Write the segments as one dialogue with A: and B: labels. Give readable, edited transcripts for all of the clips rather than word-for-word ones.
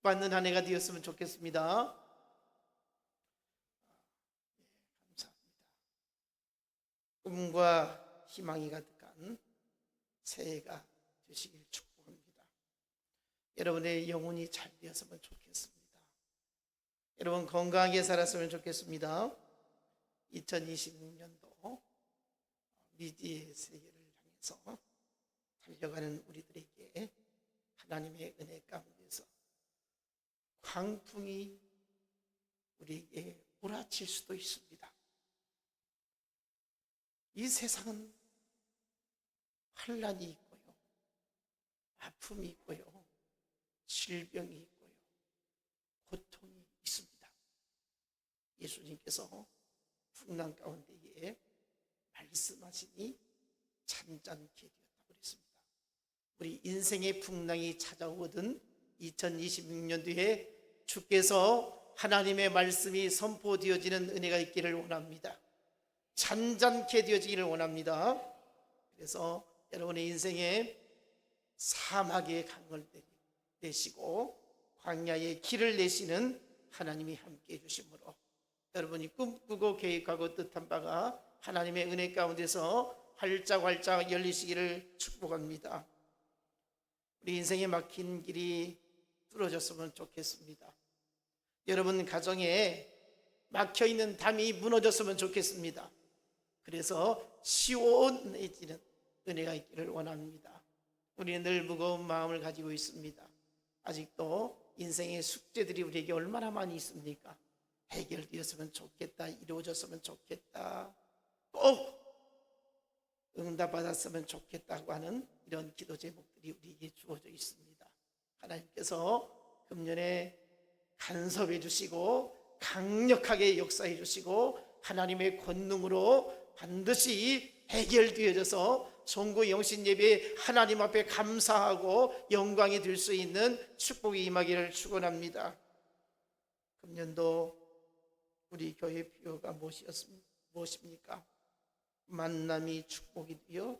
A: 복받는 한 해가 되었으면 좋겠습니다. 감사합니다. 꿈과 희망이 가득한 새해가 되시길 축복합니다. 여러분의 영혼이 잘 되었으면 좋겠습니다. 여러분 건강하게 살았으면 좋겠습니다. 2026년도 미지의 세계를 향해서 달려가는 우리들에게 하나님의 은혜 가운데서 광풍이 우리에게 몰아칠 수도 있습니다. 이 세상은 환난이 있고요, 아픔이 있고요, 질병이 있고요, 고통이 있습니다. 예수님께서 풍랑 가운데에 말씀하시니 잔잔케 되었다고 그랬습니다. 우리 인생의 풍랑이 찾아오거든 2026년도에 주께서 하나님의 말씀이 선포되어지는 은혜가 있기를 원합니다. 잔잔케 되어지기를 원합니다. 그래서 여러분의 인생에 사막의 강을 내시고 광야의 길을 내시는 하나님이 함께해 주심으로 여러분이 꿈꾸고 계획하고 뜻한 바가 하나님의 은혜 가운데서 활짝활짝 열리시기를 축복합니다. 우리 인생에 막힌 길이 뚫어졌으면 좋겠습니다. 여러분 가정에 막혀있는 담이 무너졌으면 좋겠습니다. 그래서 시원해지는 은혜가 있기를 원합니다. 우리는 늘 무거운 마음을 가지고 있습니다. 아직도 인생의 숙제들이 우리에게 얼마나 많이 있습니까? 해결되었으면 좋겠다, 이루어졌으면 좋겠다, 꼭 응답받았으면 좋겠다고 하는 이런 기도 제목들이 우리에게 주어져 있습니다. 하나님께서 금년에 간섭해 주시고 강력하게 역사해 주시고 하나님의 권능으로 반드시 해결되어져서 송구 영신 예배 하나님 앞에 감사하고 영광이 될 수 있는 축복이 임하기를 축원합니다. 금년도 우리 교회 필요가 무엇입니까? 만남이 축복이 되어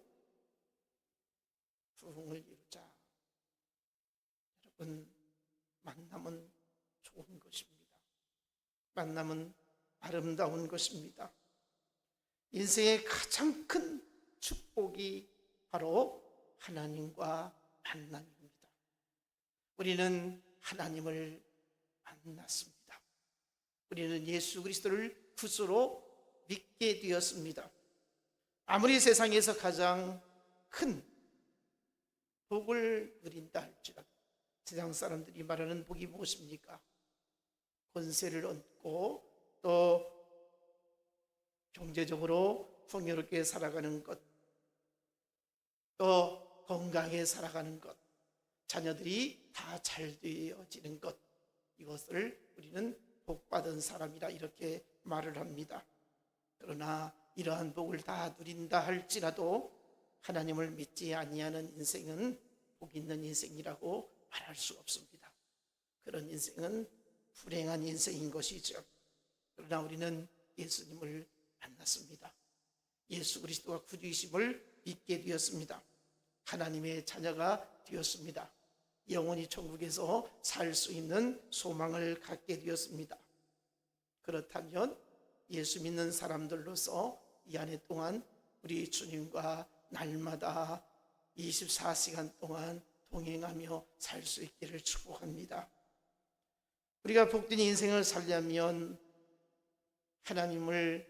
A: 부흥을 이루자. 여러분, 만남은 좋은 것입니다. 만남은 아름다운 것입니다. 인생의 가장 큰 축복이 바로 하나님과 만남입니다. 우리는 하나님을 만났습니다. 우리는 예수 그리스도를 구주로 믿게 되었습니다. 아무리 세상에서 가장 큰 복을 누린다 할지라도 세상 사람들이 말하는 복이 무엇입니까? 권세를 얻고 또 경제적으로 풍요롭게 살아가는 것, 또 건강하게 살아가는 것, 자녀들이 다 잘 되어지는 것, 이것을 우리는 복받은 사람이라 이렇게 말을 합니다. 그러나 이러한 복을 다 누린다 할지라도 하나님을 믿지 아니하는 인생은 복 있는 인생이라고 말할 수 없습니다. 그런 인생은 불행한 인생인 것이죠. 그러나 우리는 예수님을 만났습니다. 예수 그리스도가 구주이심을 믿게 되었습니다. 하나님의 자녀가 되었습니다. 영원히 천국에서 살 수 있는 소망을 갖게 되었습니다. 그렇다면 예수 믿는 사람들로서 이 한 해 동안 우리 주님과 날마다 24시간 동안 동행하며 살 수 있기를 축복합니다. 우리가 복된 인생을 살려면 하나님을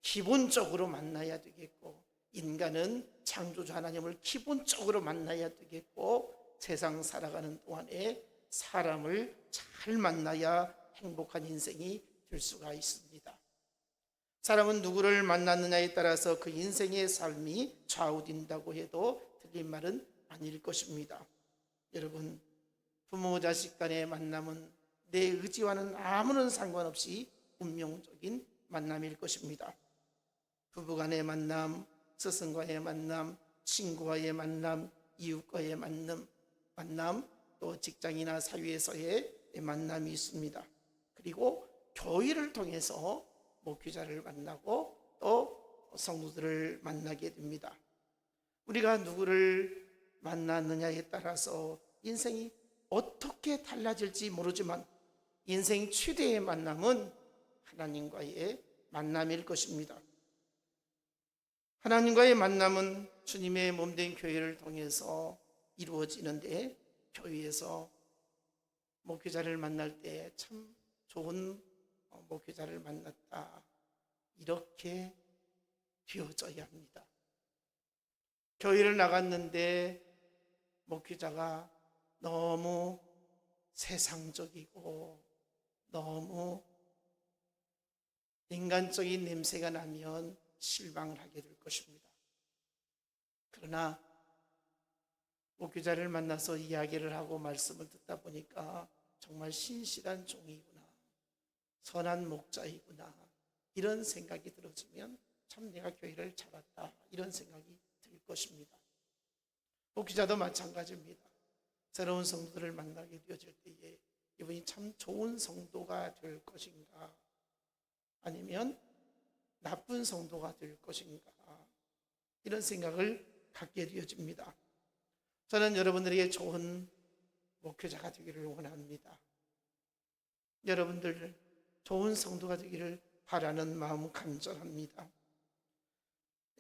A: 기본적으로 만나야 되겠고, 인간은 창조주 하나님을 기본적으로 만나야 되겠고, 세상 살아가는 동안에 사람을 잘 만나야 행복한 인생이 될 수가 있습니다. 사람은 누구를 만났느냐에 따라서 그 인생의 삶이 좌우된다고 해도 틀린 말은 아닐 것입니다. 여러분, 부모 자식 간의 만남은 내 의지와는 아무런 상관없이 운명적인 만남일 것입니다. 부부간의 만남, 스승과의 만남, 친구와의 만남, 이웃과의 만남, 또 직장이나 사회에서의 만남이 있습니다. 그리고 교회를 통해서 목회자를 만나고 또 성도들을 만나게 됩니다. 우리가 누구를 만났느냐에 따라서 인생이 어떻게 달라질지 모르지만 인생 최대의 만남은 하나님과의 만남일 것입니다. 하나님과의 만남은 주님의 몸된 교회를 통해서 이루어지는데, 교회에서 목회자를 만날 때 참 좋은 목회자를 만났다, 이렇게 되어져야 합니다. 교회를 나갔는데 목회자가 너무 세상적이고 너무 인간적인 냄새가 나면 실망을 하게 될 것입니다. 그러나 목회자를 만나서 이야기를 하고 말씀을 듣다 보니까 정말 신실한 종이구나, 선한 목자이구나, 이런 생각이 들어지면 참 내가 교회를 잘 왔다, 이런 생각이 들 것입니다. 목회자도 마찬가지입니다. 새로운 성도들을 만나게 되어질 때에 이분이 참 좋은 성도가 될 것인가, 아니면 나쁜 성도가 될 것인가, 이런 생각을 갖게 되어집니다. 저는 여러분들에게 좋은 목회자가 되기를 원합니다. 여러분들 좋은 성도가 되기를 바라는 마음 간절합니다.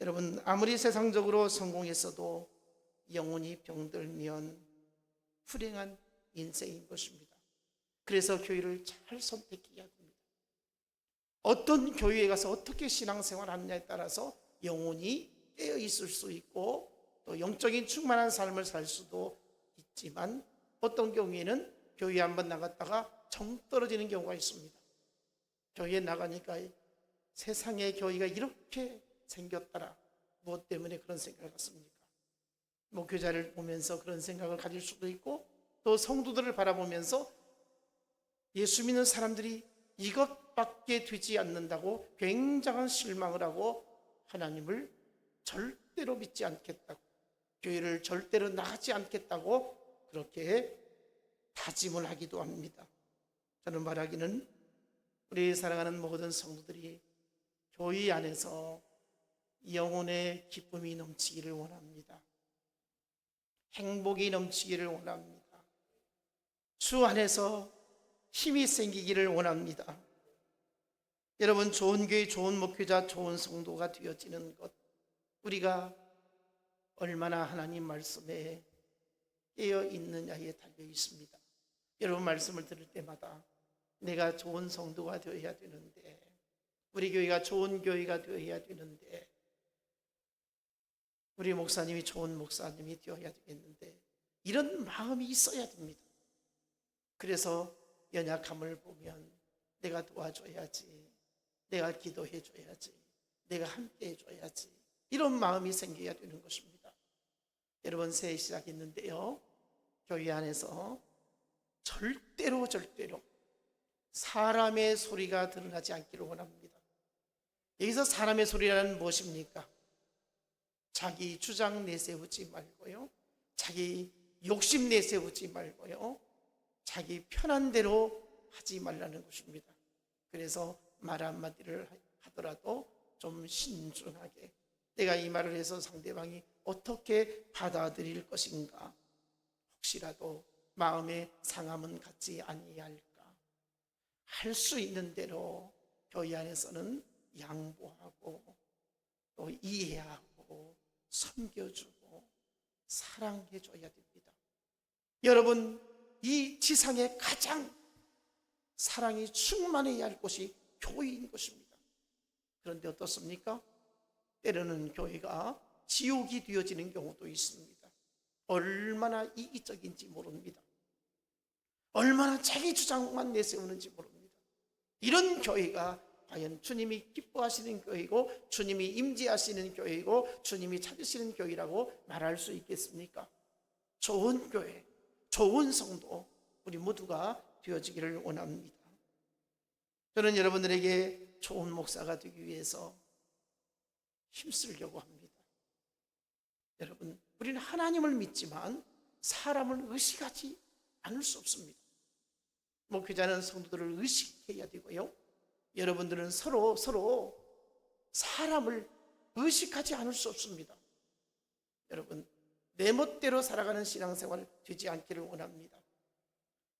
A: 여러분, 아무리 세상적으로 성공했어도 영혼이 병들면 불행한 인생인 것입니다. 그래서 교회를 잘 선택해야 됩니다. 어떤 교회에 가서 어떻게 신앙생활을 하느냐에 따라서 영혼이 깨어 있을 수 있고 또 영적인 충만한 삶을 살 수도 있지만, 어떤 경우에는 교회 한번 나갔다가 정 떨어지는 경우가 있습니다. 교회에 나가니까 세상에 교회가 이렇게 생겼더라, 무엇 때문에 그런 생각을 갖습니까? 목회자를 보면서 그런 생각을 가질 수도 있고, 또 성도들을 바라보면서 예수 믿는 사람들이 이것밖에 되지 않는다고 굉장한 실망을 하고 하나님을 절대로 믿지 않겠다고, 교회를 절대로 나가지 않겠다고 그렇게 다짐을 하기도 합니다. 저는 말하기는 우리 사랑하는 모든 성도들이 교회 안에서 영혼의 기쁨이 넘치기를 원합니다. 행복이 넘치기를 원합니다. 주 안에서 힘이 생기기를 원합니다. 여러분, 좋은 교회, 좋은 목회자, 좋은 성도가 되어지는 것, 우리가 얼마나 하나님 말씀에 깨어 있느냐에 달려 있습니다. 여러분, 말씀을 들을 때마다 내가 좋은 성도가 되어야 되는데, 우리 교회가 좋은 교회가 되어야 되는데, 우리 목사님이 좋은 목사님이 되어야 되겠는데, 이런 마음이 있어야 됩니다. 그래서 연약함을 보면 내가 도와줘야지, 내가 기도해줘야지, 내가 함께 해줘야지, 이런 마음이 생겨야 되는 것입니다. 여러분, 새해 시작했는데요, 교회 안에서 절대로 사람의 소리가 드러나지 않기를 원합니다. 여기서 사람의 소리라는 무엇입니까? 자기 주장 내세우지 말고요, 자기 욕심 내세우지 말고요, 자기 편한 대로 하지 말라는 것입니다. 그래서 말 한마디를 하더라도 좀 신중하게, 내가 이 말을 해서 상대방이 어떻게 받아들일 것인가, 혹시라도 마음의 상함은 갖지 아니할까, 할 수 있는 대로 교회 안에서는 양보하고 또 이해하고 섬겨주고 사랑해줘야 됩니다. 여러분, 이 지상에 가장 사랑이 충만해야 할 곳이 교회인 것입니다. 그런데 어떻습니까? 때로는 교회가 지옥이 되어지는 경우도 있습니다. 얼마나 이기적인지 모릅니다. 얼마나 자기 주장만 내세우는지 모릅니다. 이런 교회가 과연 주님이 기뻐하시는 교회고 주님이 임재하시는 교회고 주님이 찾으시는 교회라고 말할 수 있겠습니까? 좋은 교회, 좋은 성도, 우리 모두가 되어지기를 원합니다. 저는 여러분들에게 좋은 목사가 되기 위해서 힘쓰려고 합니다. 여러분, 우리는 하나님을 믿지만 사람을 의식하지 않을 수 없습니다. 목회자는 성도들을 의식해야 되고요, 여러분들은 서로 사람을 의식하지 않을 수 없습니다. 여러분, 내 멋대로 살아가는 신앙생활 되지 않기를 원합니다.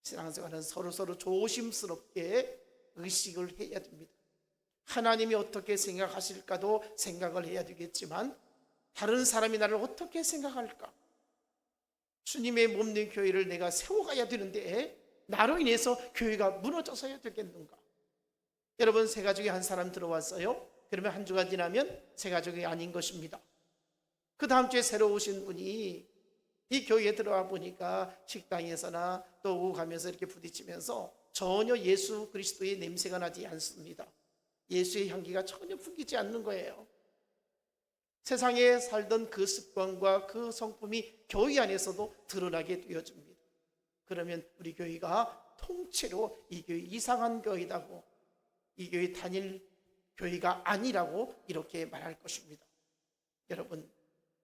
A: 신앙생활은 서로서로 조심스럽게 의식을 해야 됩니다. 하나님이 어떻게 생각하실까도 생각을 해야 되겠지만 다른 사람이 나를 어떻게 생각할까? 주님의 몸된 교회를 내가 세워가야 되는데 나로 인해서 교회가 무너져서야 되겠는가? 여러분, 새 가족이 한 사람 들어왔어요. 그러면 한 주가 지나면 새 가족이 아닌 것입니다. 그 다음 주에 새로 오신 분이 이 교회에 들어와 보니까 식당에서나 또 오고 가면서 이렇게 부딪히면서 전혀 예수 그리스도의 냄새가 나지 않습니다. 예수의 향기가 전혀 풍기지 않는 거예요. 세상에 살던 그 습관과 그 성품이 교회 안에서도 드러나게 되어집니다. 그러면 우리 교회가 통째로 이 교회 이상한 교회다고, 이 교회 단일 교회가 아니라고 이렇게 말할 것입니다. 여러분,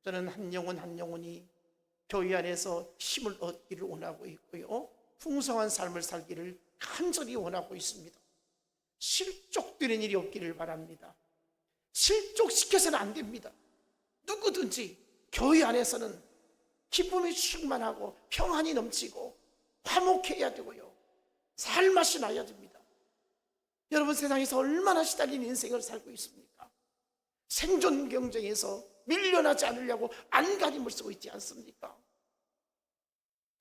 A: 저는 한 영혼 한 영혼이 교회 안에서 힘을 얻기를 원하고 있고요, 풍성한 삶을 살기를 간절히 원하고 있습니다. 실족되는 일이 없기를 바랍니다. 실족시켜서는 안 됩니다. 누구든지 교회 안에서는 기쁨이 충만하고 평안이 넘치고 화목해야 되고요, 살맛이 나야 됩니다. 여러분, 세상에서 얼마나 시달린 인생을 살고 있습니까? 생존 경쟁에서 밀려나지 않으려고 안간힘을 쓰고 있지 않습니까?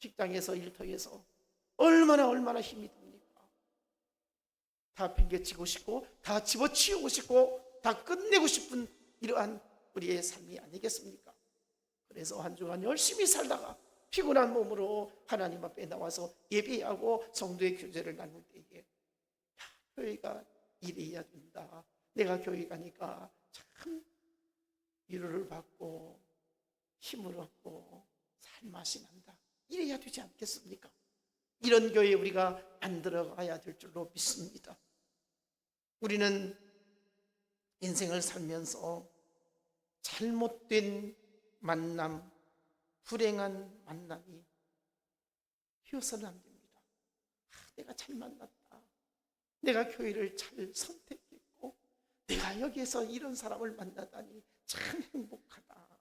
A: 직장에서, 일터에서 얼마나 힘이 듭니까? 다 팽개치고 싶고 다 집어치우고 싶고 다 끝내고 싶은 이러한 우리의 삶이 아니겠습니까? 그래서 한 주간 열심히 살다가 피곤한 몸으로 하나님 앞에 나와서 예배하고 성도의 교제를 나눌 때에 교회가 이래야 된다, 내가 교회 가니까 참 위로를 받고 힘을 얻고 살맛이 난다, 이래야 되지 않겠습니까? 이런 교회에 우리가 만들어가야 될 줄로 믿습니다. 우리는 인생을 살면서 잘못된 만남, 불행한 만남이 되어서는 안 됩니다. 내가 잘 만났다, 내가 교회를 잘 선택했고 내가 여기에서 이런 사람을 만나다니 참 행복하다,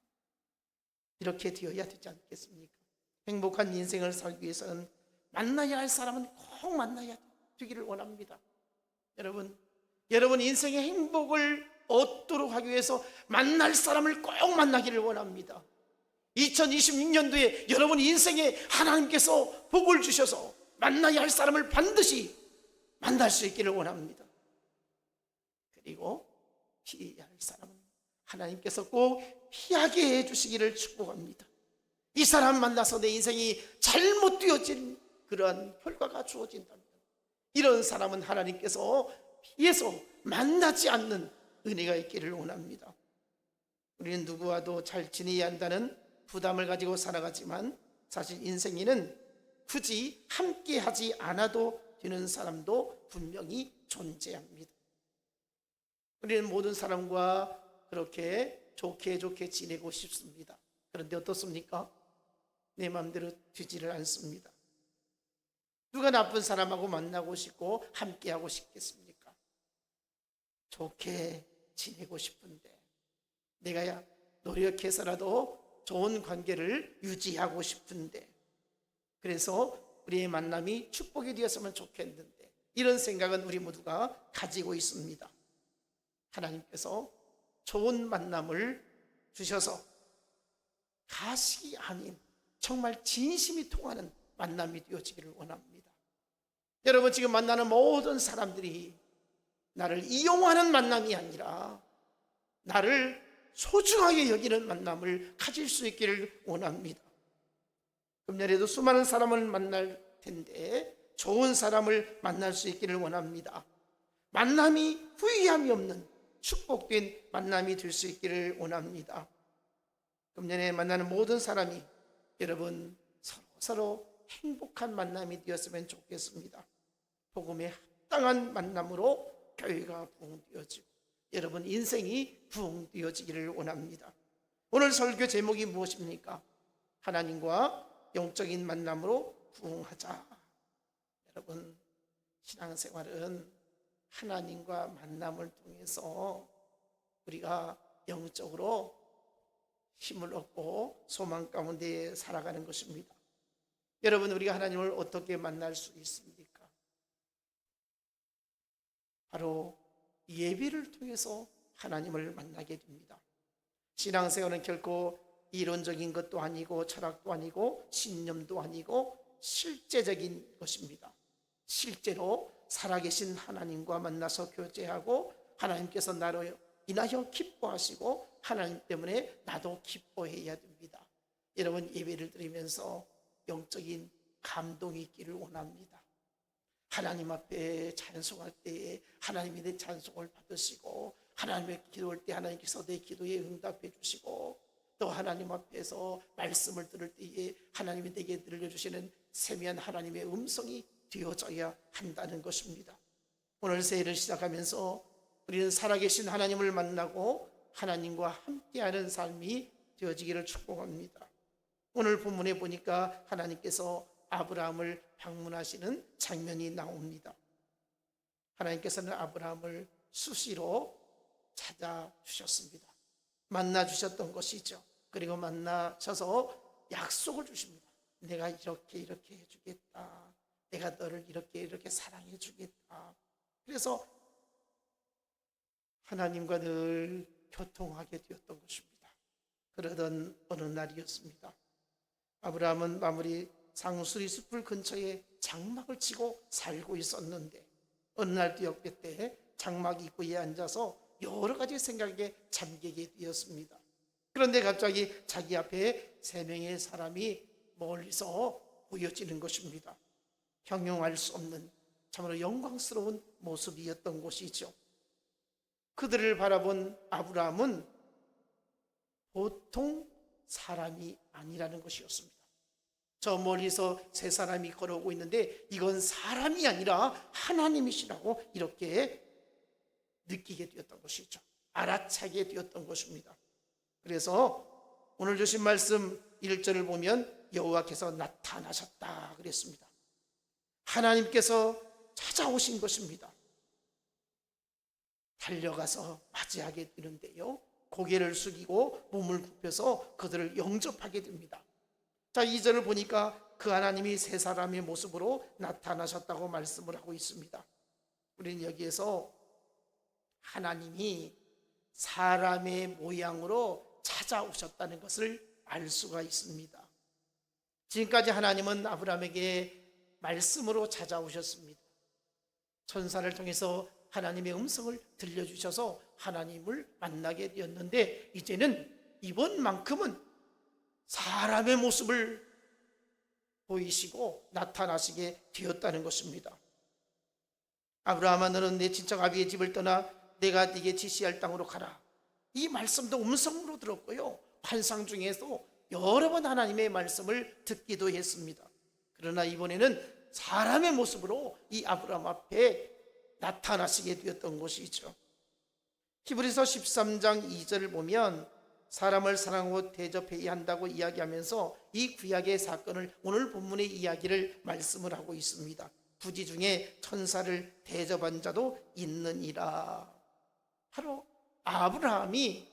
A: 이렇게 되어야 되지 않겠습니까? 행복한 인생을 살기 위해서는 만나야 할 사람은 꼭 만나야 되기를 원합니다. 여러분 인생의 행복을 얻도록 하기 위해서 만날 사람을 꼭 만나기를 원합니다. 2026년도에 여러분 인생에 하나님께서 복을 주셔서 만나야 할 사람을 반드시 만날 수 있기를 원합니다. 그리고 피해야 할 사람은 하나님께서 꼭 피하게 해주시기를 축복합니다. 이 사람 만나서 내 인생이 잘못되어진 그러한 결과가 주어진다면 이런 사람은 하나님께서 피해서 만나지 않는 은혜가 있기를 원합니다. 우리는 누구와도 잘 지내야 한다는 부담을 가지고 살아가지만 사실 인생에는 굳이 함께하지 않아도 되는 사람도 분명히 존재합니다. 우리는 모든 사람과 그렇게 좋게 지내고 싶습니다. 그런데 어떻습니까? 내 마음대로 되지를 않습니다. 누가 나쁜 사람하고 만나고 싶고 함께하고 싶겠습니까? 좋게 지내고 싶은데, 내가 노력해서라도 좋은 관계를 유지하고 싶은데, 그래서 우리의 만남이 축복이 되었으면 좋겠는데, 이런 생각은 우리 모두가 가지고 있습니다. 하나님께서 좋은 만남을 주셔서 가식이 아닌 정말 진심이 통하는 만남이 되어지기를 원합니다. 여러분, 지금 만나는 모든 사람들이 나를 이용하는 만남이 아니라 나를 소중하게 여기는 만남을 가질 수 있기를 원합니다. 금년에도 수많은 사람을 만날 텐데 좋은 사람을 만날 수 있기를 원합니다. 만남이 후회함이 없는 축복된 만남이 될 수 있기를 원합니다. 금년에 만나는 모든 사람이 여러분 서로 행복한 만남이 되었으면 좋겠습니다. 복음에 합당한 만남으로 교회가 부흥되어지고 여러분 인생이 부흥되어지기를 원합니다. 오늘 설교 제목이 무엇입니까? 하나님과 영적인 만남으로 부흥하자. 여러분, 신앙생활은 하나님과 만남을 통해서 우리가 영적으로 힘을 얻고 소망 가운데 살아가는 것입니다. 여러분, 우리가 하나님을 어떻게 만날 수 있습니까? 바로 예배를 통해서 하나님을 만나게 됩니다. 신앙생활은 결코 이론적인 것도 아니고 철학도 아니고 신념도 아니고 실제적인 것입니다. 실제로 살아계신 하나님과 만나서 교제하고 하나님께서 나로 인하여 기뻐하시고 하나님 때문에 나도 기뻐해야 됩니다. 여러분, 예배를 드리면서 영적인 감동이 있기를 원합니다. 하나님 앞에 찬송할 때에 하나님이 내 찬송을 받으시고, 하나님의 기도할 때 하나님께서 내 기도에 응답해 주시고, 또 하나님 앞에서 말씀을 들을 때에 하나님이 내게 들려주시는 세미한 하나님의 음성이 되어져야 한다는 것입니다. 오늘 새해를 시작하면서 우리는 살아계신 하나님을 만나고 하나님과 함께하는 삶이 되어지기를 축복합니다. 오늘 본문에 보니까 하나님께서 아브라함을 방문하시는 장면이 나옵니다. 하나님께서는 아브라함을 수시로 찾아주셨습니다. 만나주셨던 것이죠. 그리고 만나셔서 약속을 주십니다. 내가 이렇게 해주겠다. 내가 너를 이렇게 사랑해 주겠다. 그래서 하나님과 늘 교통하게 되었던 것입니다. 그러던 어느 날이었습니다. 아브라함은 마무리 상수리 숲을 근처에 장막을 치고 살고 있었는데, 어느 날 뒤엎개 때 장막 입구에 앉아서 여러 가지 생각에 잠기게 되었습니다. 그런데 갑자기 자기 앞에 3명의 사람이 멀리서 보여지는 것입니다. 형용할 수 없는 참으로 영광스러운 모습이었던 것이죠. 그들을 바라본 아브라함은 보통 사람이 아니라는 것이었습니다. 저 멀리서 3사람이 걸어오고 있는데 이건 사람이 아니라 하나님이시라고 이렇게 느끼게 되었던 것이죠. 알아차게 되었던 것입니다. 그래서 오늘 주신 말씀 1절을 보면 여호와께서 나타나셨다 그랬습니다. 하나님께서 찾아오신 것입니다. 달려가서 맞이하게 되는데요, 고개를 숙이고 몸을 굽혀서 그들을 영접하게 됩니다. 자, 2절을 보니까 그 하나님이 3사람의 모습으로 나타나셨다고 말씀을 하고 있습니다. 우리는 여기에서 하나님이 사람의 모양으로 찾아오셨다는 것을 알 수가 있습니다. 지금까지 하나님은 아브라함에게 말씀으로 찾아오셨습니다. 천사를 통해서 하나님의 음성을 들려주셔서 하나님을 만나게 되었는데, 이제는 이번만큼은 사람의 모습을 보이시고 나타나시게 되었다는 것입니다. 아브라함아, 너는 내 친척 아비의 집을 떠나 내가 네게 지시할 땅으로 가라. 이 말씀도 음성으로 들었고요, 환상 중에서 여러 번 하나님의 말씀을 듣기도 했습니다. 그러나 이번에는 사람의 모습으로 이 아브라함 앞에 나타나시게 되었던 것이죠. 히브리서 13장 2절을 보면 사람을 사랑하고 대접해야 한다고 이야기하면서 이 구약의 사건을 오늘 본문의 이야기를 말씀을 하고 있습니다. 부지 중에 천사를 대접한 자도 있느니라. 바로 아브라함이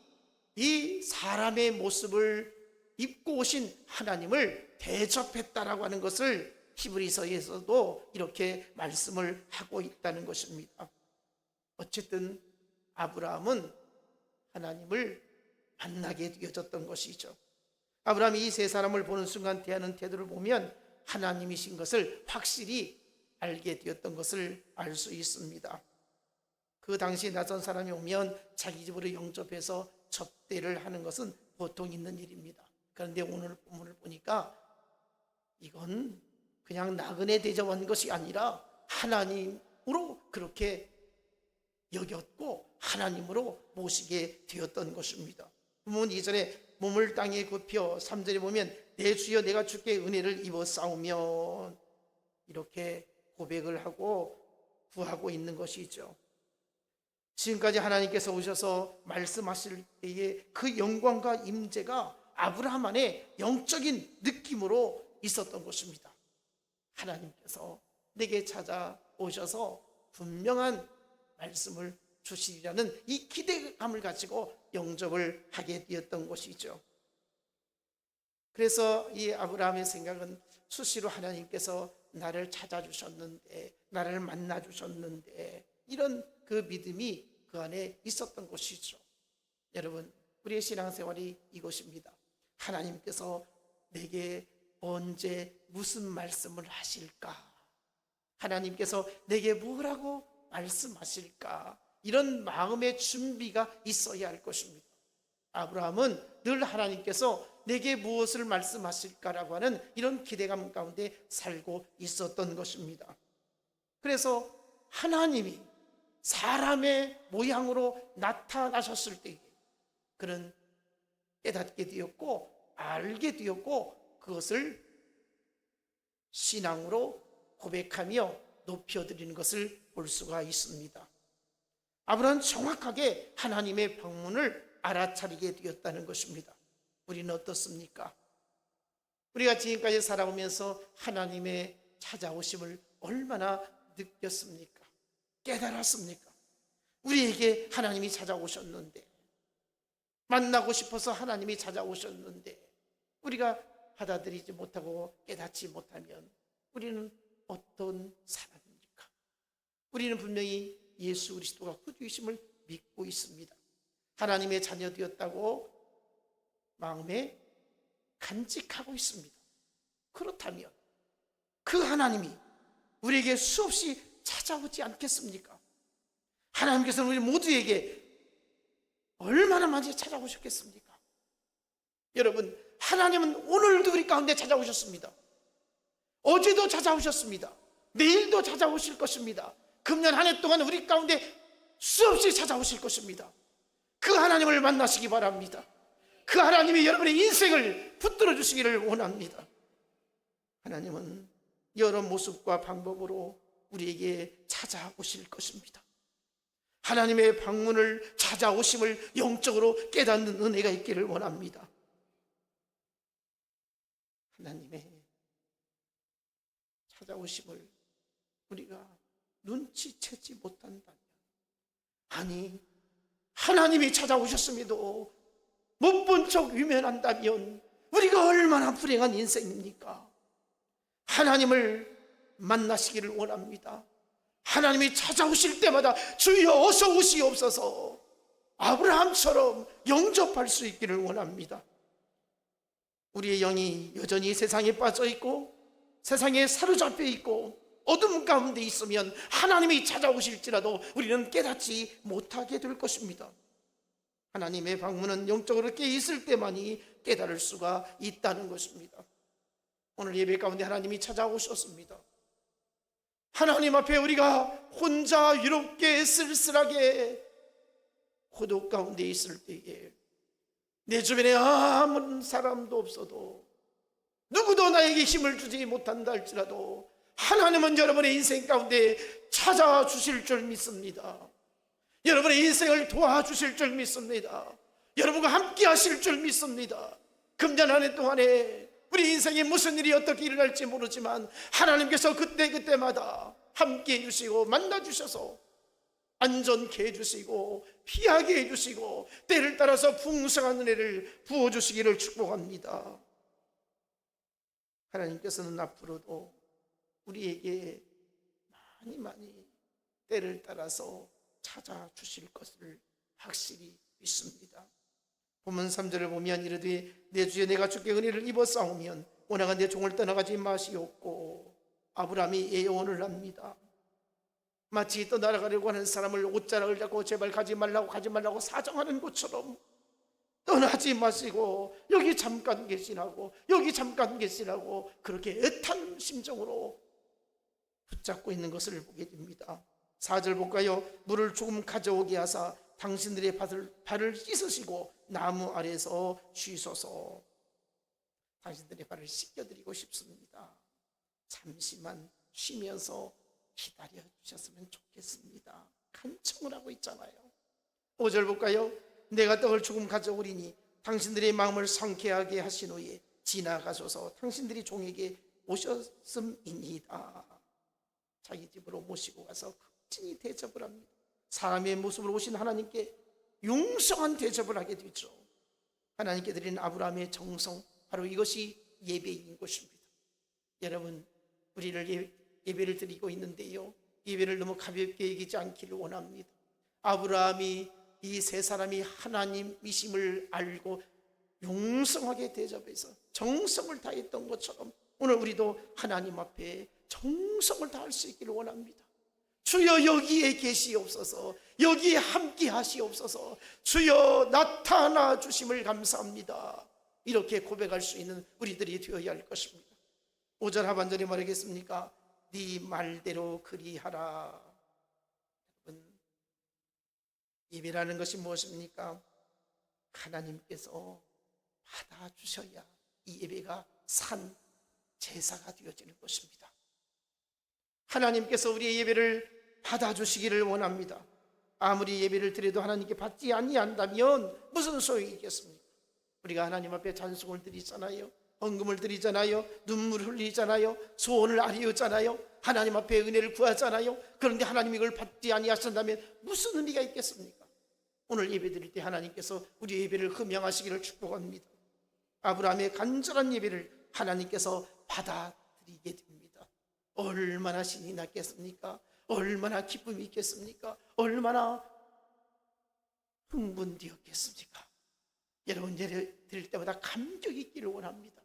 A: 이 사람의 모습을 입고 오신 하나님을 대접했다라고 하는 것을 히브리서에서도 이렇게 말씀을 하고 있다는 것입니다. 어쨌든 아브라함은 하나님을 만나게 되어졌던 것이죠. 아브라함이 이 3사람을 보는 순간 대하는 태도를 보면 하나님이신 것을 확실히 알게 되었던 것을 알 수 있습니다. 그 당시 낯선 사람이 오면 자기 집으로 영접해서 접대를 하는 것은 보통 있는 일입니다. 그런데 오늘 본문을 보니까 이건 그냥 나그네 대접한 것이 아니라 하나님으로 그렇게 여겼고 하나님으로 모시게 되었던 것입니다. 본문 2절에 몸을 땅에 굽혀, 3절에 보면 내 주여 내가 주께 은혜를 입어 싸우면, 이렇게 고백을 하고 구하고 있는 것이죠. 지금까지 하나님께서 오셔서 말씀하실 때에 그 영광과 임재가 아브라함 안에 영적인 느낌으로 있었던 것입니다. 하나님께서 내게 찾아오셔서 분명한 말씀을 주시리라는 이 기대감을 가지고 영접을 하게 되었던 것이죠. 그래서 이 아브라함의 생각은 수시로 하나님께서 나를 찾아주셨는데, 나를 만나주셨는데, 이런 그 믿음이 그 안에 있었던 것이죠. 여러분, 우리의 신앙생활이 이것입니다. 하나님께서 내게 언제 무슨 말씀을 하실까? 하나님께서 내게 뭐라고 말씀하실까? 이런 마음의 준비가 있어야 할 것입니다. 아브라함은 늘 하나님께서 내게 무엇을 말씀하실까라고 하는 이런 기대감 가운데 살고 있었던 것입니다. 그래서 하나님이 사람의 모양으로 나타나셨을 때 그는 깨닫게 되었고 알게 되었고, 그것을 신앙으로 고백하며 높여드리는 것을 볼 수가 있습니다. 아브라함은 정확하게 하나님의 방문을 알아차리게 되었다는 것입니다. 우리는 어떻습니까? 우리가 지금까지 살아오면서 하나님의 찾아오심을 얼마나 느꼈습니까? 깨달았습니까? 우리에게 하나님이 찾아오셨는데, 만나고 싶어서 하나님이 찾아오셨는데 우리가 받아들이지 못하고 깨닫지 못하면 우리는 어떤 사람입니까? 우리는 분명히 예수 그리스도가 구주이심을 믿고 있습니다. 하나님의 자녀 되었다고 마음에 간직하고 있습니다. 그렇다면 그 하나님이 우리에게 수없이 찾아오지 않겠습니까? 하나님께서는 우리 모두에게 얼마나 많이 찾아오셨겠습니까? 여러분, 하나님은 오늘도 우리 가운데 찾아오셨습니다. 어제도 찾아오셨습니다. 내일도 찾아오실 것입니다. 금년 한 해 동안 우리 가운데 수없이 찾아오실 것입니다. 그 하나님을 만나시기 바랍니다. 그 하나님이 여러분의 인생을 붙들어 주시기를 원합니다. 하나님은 여러 모습과 방법으로 우리에게 찾아오실 것입니다. 하나님의 방문을, 찾아오심을 영적으로 깨닫는 은혜가 있기를 원합니다. 하나님의 찾아오심을 우리가 눈치채지 못한다면, 아니 하나님이 찾아오셨음에도 못 본 척 위면한다면 우리가 얼마나 불행한 인생입니까? 하나님을 만나시기를 원합니다. 하나님이 찾아오실 때마다 주여 어서 오시옵소서, 아브라함처럼 영접할 수 있기를 원합니다. 우리의 영이 여전히 세상에 빠져 있고 세상에 사로잡혀 있고 어둠 가운데 있으면 하나님이 찾아오실지라도 우리는 깨닫지 못하게 될 것입니다. 하나님의 방문은 영적으로 깨 있을 때만이 깨달을 수가 있다는 것입니다. 오늘 예배 가운데 하나님이 찾아오셨습니다. 하나님 앞에 우리가 혼자 외롭게 쓸쓸하게 고독 가운데 있을 때에 내 주변에 아무런 사람도 없어도 누구도 나에게 힘을 주지 못한다 할지라도 하나님은 여러분의 인생 가운데 찾아주실 줄 믿습니다. 여러분의 인생을 도와주실 줄 믿습니다. 여러분과 함께 하실 줄 믿습니다. 금년 한 해 동안에 우리 인생에 무슨 일이 어떻게 일어날지 모르지만 하나님께서 그때그때마다 함께 해주시고 만나주셔서 안전케 해주시고 피하게 해주시고 때를 따라서 풍성한 은혜를 부어주시기를 축복합니다. 하나님께서는 앞으로도 우리에게 많이 때를 따라서 찾아주실 것을 확실히 믿습니다. 본문 3절을 보면 이르되 내 주여 내가 주께 은혜를 입어 싸우면 오나가 내 종을 떠나가지 마시옵고, 아브라함이 예언을 합니다. 마치 떠나가려고 하는 사람을 옷자락을 잡고 제발 가지 말라고 사정하는 것처럼 떠나지 마시고 여기 잠깐 계시라고 그렇게 애탄 심정으로 붙잡고 있는 것을 보게 됩니다. 4절 볼까요? 물을 조금 가져오게 하사 당신들의 발을 씻으시고 나무 아래서 쉬소서. 당신들의 발을 씻겨드리고 싶습니다. 잠시만 쉬면서 기다려 주셨으면 좋겠습니다. 간청을 하고 있잖아요. 5절 볼까요? 내가 떡을 조금 가져오리니 당신들의 마음을 상쾌하게 하신 후에 지나가소서. 당신들이 종에게 오셨음이니이다. 자기 집으로 모시고 가서 극진히 대접을 합니다. 사람의 모습으로 오신 하나님께 용서한 대접을 하게 되죠. 하나님께 드린 아브라함의 정성, 바로 이것이 예배인 것입니다. 여러분, 우리를 예배를 드리고 있는데요, 예배를 너무 가볍게 여기지 않기를 원합니다. 아브라함이 이 세 사람이 하나님이심을 알고 용성하게 대접해서 정성을 다했던 것처럼 오늘 우리도 하나님 앞에 정성을 다할 수 있기를 원합니다. 주여 여기에 계시옵소서, 여기에 함께 하시옵소서, 주여 나타나 주심을 감사합니다. 이렇게 고백할 수 있는 우리들이 되어야 할 것입니다. 5절 하반절에 말하겠습니까? 네 말대로 그리하라. 여러분, 예배라는 것이 무엇입니까? 하나님께서 받아주셔야 이 예배가 산 제사가 되어지는 것입니다. 하나님께서 우리의 예배를 받아주시기를 원합니다. 아무리 예배를 드려도 하나님께 받지 아니한다면 무슨 소용이 있겠습니까? 우리가 하나님 앞에 찬송을 드리잖아요, 헌금을 드리잖아요, 눈물을 흘리잖아요, 소원을 아뢰었잖아요, 하나님 앞에 은혜를 구하잖아요. 그런데 하나님이 이걸 받지 아니하신다면 무슨 의미가 있겠습니까? 오늘 예배 드릴 때 하나님께서 우리 예배를 흠양하시기를 축복합니다. 아브라함의 간절한 예배를 하나님께서 받아들이게 됩니다. 얼마나 신이 났겠습니까? 얼마나 기쁨이 있겠습니까? 얼마나 흥분되었겠습니까? 여러분, 예배 드릴 때마다 감격이 있기를 원합니다.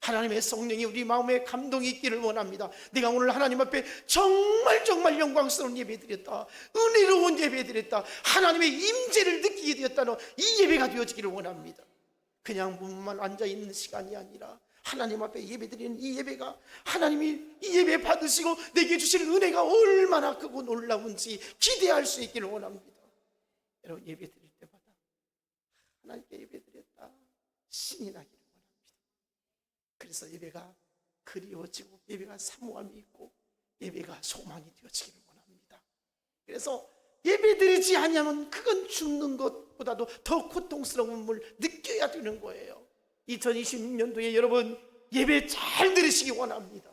A: 하나님의 성령이 우리 마음에 감동이 있기를 원합니다. 내가 오늘 하나님 앞에 정말 영광스러운 예배 드렸다, 은혜로운 예배 드렸다, 하나님의 임재를 느끼게 되었다는 이 예배가 되어지기를 원합니다. 그냥 문만 앉아있는 시간이 아니라 하나님 앞에 예배 드리는 이 예배가 하나님이 이 예배 받으시고 내게 주실 은혜가 얼마나 크고 놀라운지 기대할 수 있기를 원합니다. 여러분, 예배 드릴 때마다 하나님께 예배 드렸다 신이 나기를 원합니다. 그래서 예배가 그리워지고 예배가 사모함이 있고 예배가 소망이 되어지기를 원합니다. 그래서 예배 드리지 않으면 그건 죽는 것보다도 더 고통스러움을 느껴야 되는 거예요. 2026년도에 여러분, 예배 잘 들으시기 원합니다.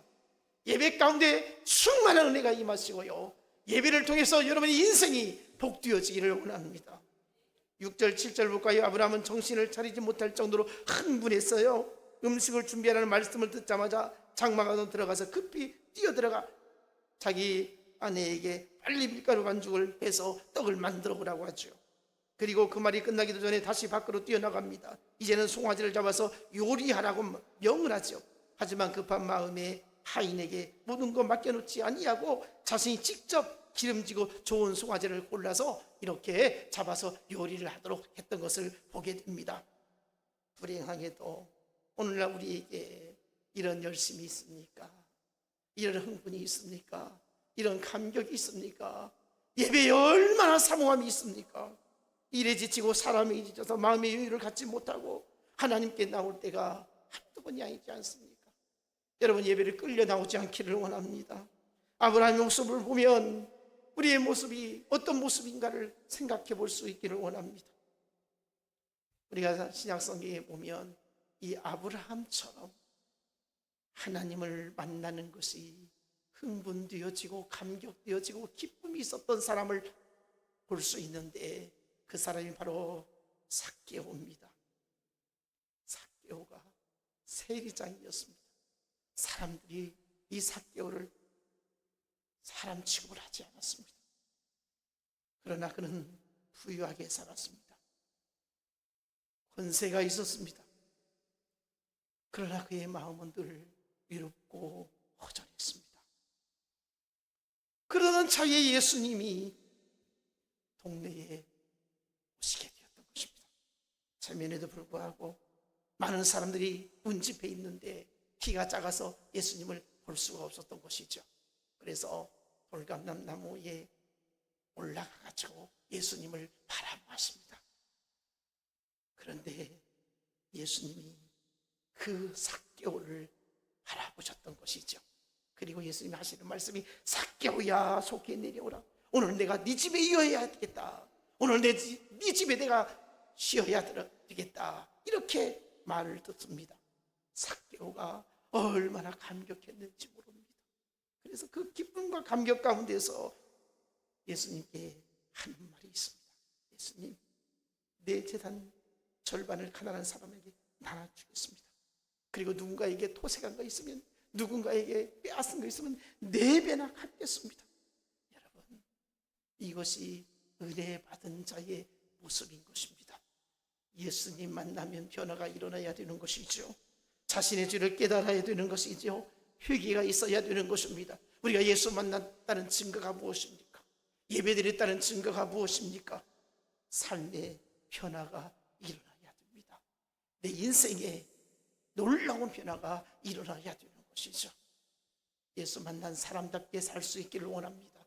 A: 예배 가운데 충만한 은혜가 임하시고요, 예배를 통해서 여러분의 인생이 복되어지기를 원합니다. 6절 7절 볼까요? 아브라함은 정신을 차리지 못할 정도로 흥분했어요. 음식을 준비하라는 말씀을 듣자마자 장막 안으로 들어가서 급히 뛰어들어가 자기 아내에게 빨리 밀가루 반죽을 해서 떡을 만들어 보라고 하죠. 그리고 그 말이 끝나기도 전에 다시 밖으로 뛰어나갑니다. 이제는 송아지를 잡아서 요리하라고 명을 하죠. 하지만 급한 마음에 하인에게 모든 것 맡겨놓지 아니하고 자신이 직접 기름지고 좋은 송아지를 골라서 이렇게 잡아서 요리를 하도록 했던 것을 보게 됩니다. 불행하게도 오늘날 우리에게 이런 열심이 있습니까? 이런 흥분이 있습니까? 이런 감격이 있습니까? 예배에 얼마나 사모함이 있습니까? 일에 지치고 사람이 지쳐서 마음의 여유를 갖지 못하고 하나님께 나올 때가 한두 번이 아니지 않습니까? 여러분, 예배를 끌려 나오지 않기를 원합니다. 아브라함의 모습을 보면 우리의 모습이 어떤 모습인가를 생각해 볼 수 있기를 원합니다. 우리가 신약 성경에 보면 이 아브라함처럼 하나님을 만나는 것이 흥분되어지고 감격되어지고 기쁨이 있었던 사람을 볼 수 있는데 그 사람이 바로 삭개오입니다. 삭개오가 세리장이었습니다. 사람들이 이 삭개오를 사람 취급을 하지 않았습니다. 그러나 그는 부유하게 살았습니다. 권세가 있었습니다. 그러나 그의 마음은 늘 외롭고 허전했습니다. 그러던 차에 예수님이 동네에 오시게 되었던 것입니다. 체면에도 불구하고 많은 사람들이 운집해 있는데 키가 작아서 예수님을 볼 수가 없었던 것이죠. 그래서 돌감람 나무에 올라가가지고 예수님을 바라보았습니다. 그런데 예수님이 그 삭개오를 바라보셨던 것이죠. 그리고 예수님이 하시는 말씀이 삭개오야 속히 내려오라. 오늘 내가 네 집에 이어야 되겠다. 오늘 네 집에 내가 쉬어야 되겠다. 이렇게 말을 듣습니다. 삭개오가 얼마나 감격했는지 모릅니다. 그래서 그 기쁨과 감격 가운데서 예수님께 하는 말이 있습니다. 예수님, 내 재산 절반을 가난한 사람에게 나눠주겠습니다. 그리고 누군가에게 토색한 거 있으면, 누군가에게 빼앗은 거 있으면 4배나 갚겠습니다. 여러분, 이것이 은혜 받은 자의 모습인 것입니다. 예수님 만나면 변화가 일어나야 되는 것이죠. 자신의 죄를 깨달아야 되는 것이죠. 회개가 있어야 되는 것입니다. 우리가 예수 만났다는 증거가 무엇입니까? 예배드렸다는 증거가 무엇입니까? 삶의 변화가 일어나야 됩니다. 내 인생에 놀라운 변화가 일어나야 되는 것이죠. 예수 만난 사람답게 살 수 있기를 원합니다.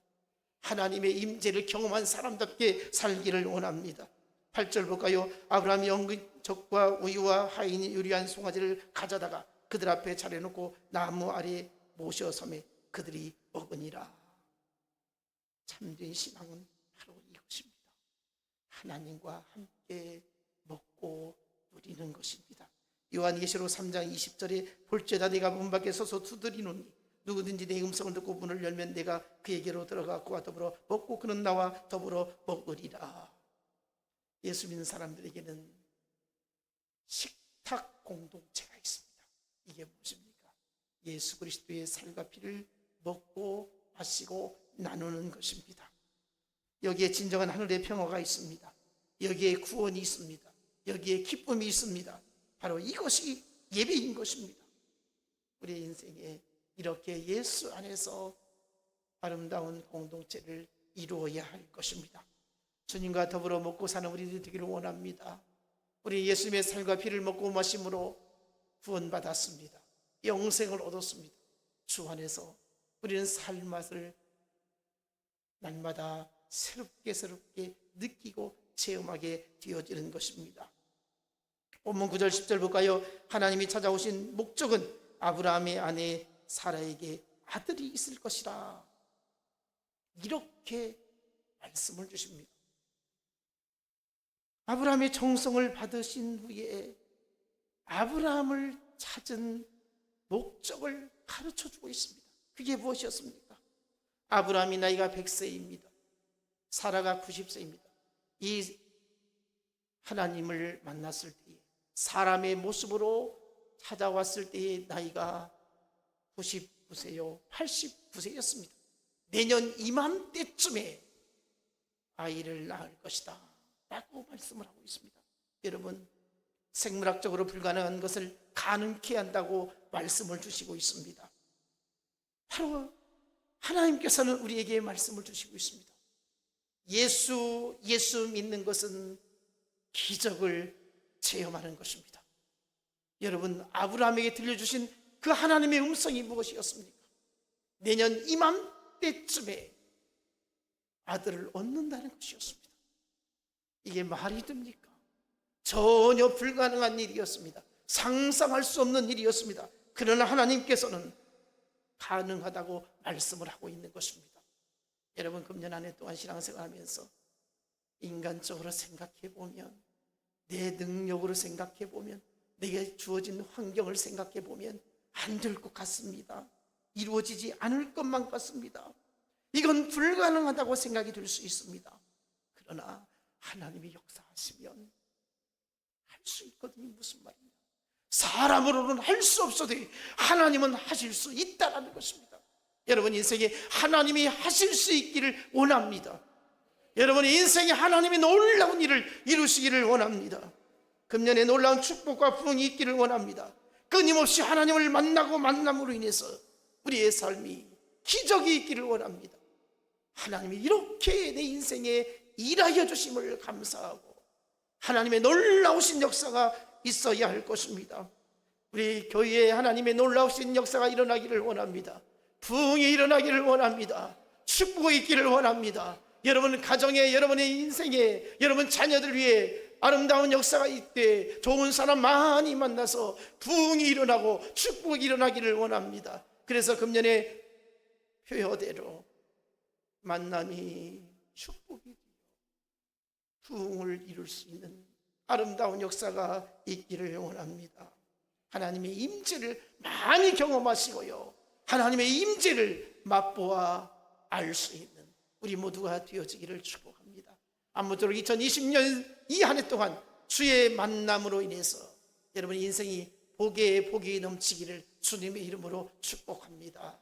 A: 하나님의 임재를 경험한 사람답게 살기를 원합니다. 8절 볼까요? 아브라함이 엉근 젖과 우유와 하인이 요리한 송아지를 가져다가 그들 앞에 차려놓고 나무 아래 모셔 섬에 그들이 먹으니라. 참된 신앙은 바로 이것입니다. 하나님과 함께 먹고 누리는 것입니다. 요한계시록 3장 20절에 볼지어다 내가 문 밖에 서서 두드리노니 누구든지 내 음성을 듣고 문을 열면 내가 그에게로 들어가 그와 더불어 먹고 그는 나와 더불어 먹으리라. 예수 믿는 사람들에게는 식탁 공동체가 있습니다. 이게 무엇입니까? 예수 그리스도의 살과 피를 먹고 마시고 나누는 것입니다. 여기에 진정한 하늘의 평화가 있습니다. 여기에 구원이 있습니다. 여기에 기쁨이 있습니다. 바로 이것이 예배인 것입니다. 우리의 인생에 이렇게 예수 안에서 아름다운 공동체를 이루어야 할 것입니다. 주님과 더불어 먹고 사는 우리들이 되기를 원합니다. 우리 예수님의 살과 피를 먹고 마심으로 구원받았습니다. 영생을 얻었습니다. 주 안에서 우리는 삶맛을 날마다 새롭게 느끼고 체험하게 되어지는 것입니다. 본문 9절 10절 볼까요? 하나님이 찾아오신 목적은 아브라함의 아내 사라에게 아들이 있을 것이라. 이렇게 말씀을 주십니다. 아브라함의 정성을 받으신 후에 아브라함을 찾은 목적을 가르쳐주고 있습니다. 그게 무엇이었습니까? 아브라함이 나이가 100세입니다. 사라가 90세입니다. 이 하나님을 만났을 때에 사람의 모습으로 찾아왔을 때의 나이가 99세요 89세였습니다. 내년 이맘때쯤에 아이를 낳을 것이다 라고 말씀을 하고 있습니다. 여러분, 생물학적으로 불가능한 것을 가능케 한다고 말씀을 주시고 있습니다. 바로 하나님께서는 우리에게 말씀을 주시고 있습니다. 예수 믿는 것은 기적을 체험하는 것입니다. 여러분, 아브라함에게 들려주신 그 하나님의 음성이 무엇이었습니까? 내년 이맘때쯤에 아들을 얻는다는 것이었습니다. 이게 말이 됩니까? 전혀 불가능한 일이었습니다. 상상할 수 없는 일이었습니다. 그러나 하나님께서는 가능하다고 말씀을 하고 있는 것입니다. 여러분, 금년 한 해 동안 신앙생활하면서 인간적으로 생각해 보면, 내 능력으로 생각해 보면, 내게 주어진 환경을 생각해 보면 안 될 것 같습니다. 이루어지지 않을 것만 같습니다. 이건 불가능하다고 생각이 들 수 있습니다. 그러나 하나님이 역사하시면 할 수 있거든요. 무슨 말입니까? 사람으로는 할 수 없어도 하나님은 하실 수 있다는 것입니다. 여러분 인생에 하나님이 하실 수 있기를 원합니다. 여러분의 인생에 하나님이 놀라운 일을 이루시기를 원합니다. 금년에 놀라운 축복과 부흥이 있기를 원합니다. 끊임없이 하나님을 만나고 만남으로 인해서 우리의 삶이 기적이 있기를 원합니다. 하나님이 이렇게 내 인생에 일하여 주심을 감사하고 하나님의 놀라우신 역사가 있어야 할 것입니다. 우리 교회에 하나님의 놀라우신 역사가 일어나기를 원합니다. 부흥이 일어나기를 원합니다. 축복이 있기를 원합니다. 여러분 가정에, 여러분의 인생에, 여러분 자녀들 위해 아름다운 역사가 있되 좋은 사람 많이 만나서 부흥이 일어나고 축복이 일어나기를 원합니다. 그래서 금년에 표어대로 만남이 축복이 되어 부흥을 이룰 수 있는 아름다운 역사가 있기를 원합니다. 하나님의 임재를 많이 경험하시고요, 하나님의 임재를 맛보아 알 수 있는 우리 모두가 되어지기를 축복합니다. 아무쪼록 2020년 이 한 해 동안 주의 만남으로 인해서 여러분의 인생이 복에 복이 넘치기를 주님의 이름으로 축복합니다.